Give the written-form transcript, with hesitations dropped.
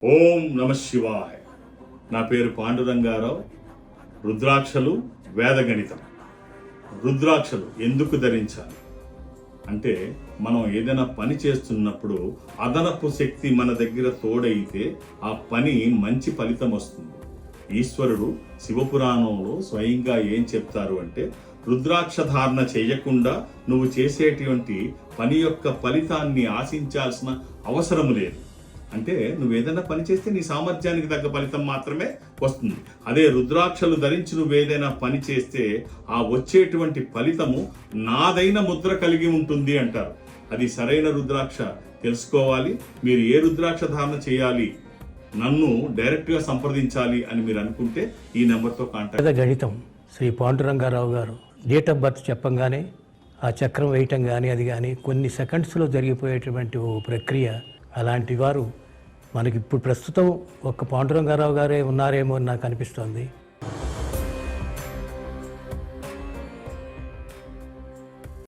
ఓం నమ శివాయ. నా పేరు పాండురంగారావు. రుద్రాక్షలు వేదగణితం. రుద్రాక్షలు ఎందుకు ధరించాలి అంటే, మనం ఏదైనా పని చేస్తున్నప్పుడు అదనపు శక్తి మన దగ్గర తోడైతే ఆ పని మంచి ఫలితం వస్తుంది. ఈశ్వరుడు శివపురాణంలో స్వయంగా ఏం చెప్తారు అంటే, రుద్రాక్ష ధారణ చేయకుండా నువ్వు చేసేటువంటి పని యొక్క ఫలితాన్ని ఆశించాల్సిన అవసరం లేదు. అంటే నువ్వు ఏదైనా పని చేస్తే నీ సామర్థ్యానికి తగ్గ ఫలితం మాత్రమే వస్తుంది. అదే రుద్రాక్షలు ధరించి నువ్వు ఏదైనా పని చేస్తే ఆ వచ్చేటువంటి ఫలితము నాదైన ముద్ర కలిగి ఉంటుంది అంటారు. అది సరైన రుద్రాక్ష తెలుసుకోవాలి. మీరు ఏ రుద్రాక్ష ధారణ చేయాలి, నన్ను డైరెక్ట్గా సంప్రదించాలి అని మీరు అనుకుంటే ఈ నెంబర్తో కాంటాక్ట్. గణితం శ్రీ పాండురంగారావు గారు డేట్ ఆఫ్ బర్త్ చెప్పంగానే ఆ చక్రం వేయటం కానీ అది కానీ కొన్ని సెకండ్స్లో జరిగిపోయేటువంటి ఓ ప్రక్రియ. అలాంటి వారు మనకి ఇప్పుడు ప్రస్తుతం ఒక్క పాండురంగారావు గారే ఉన్నారేమో అని నాకు అనిపిస్తోంది.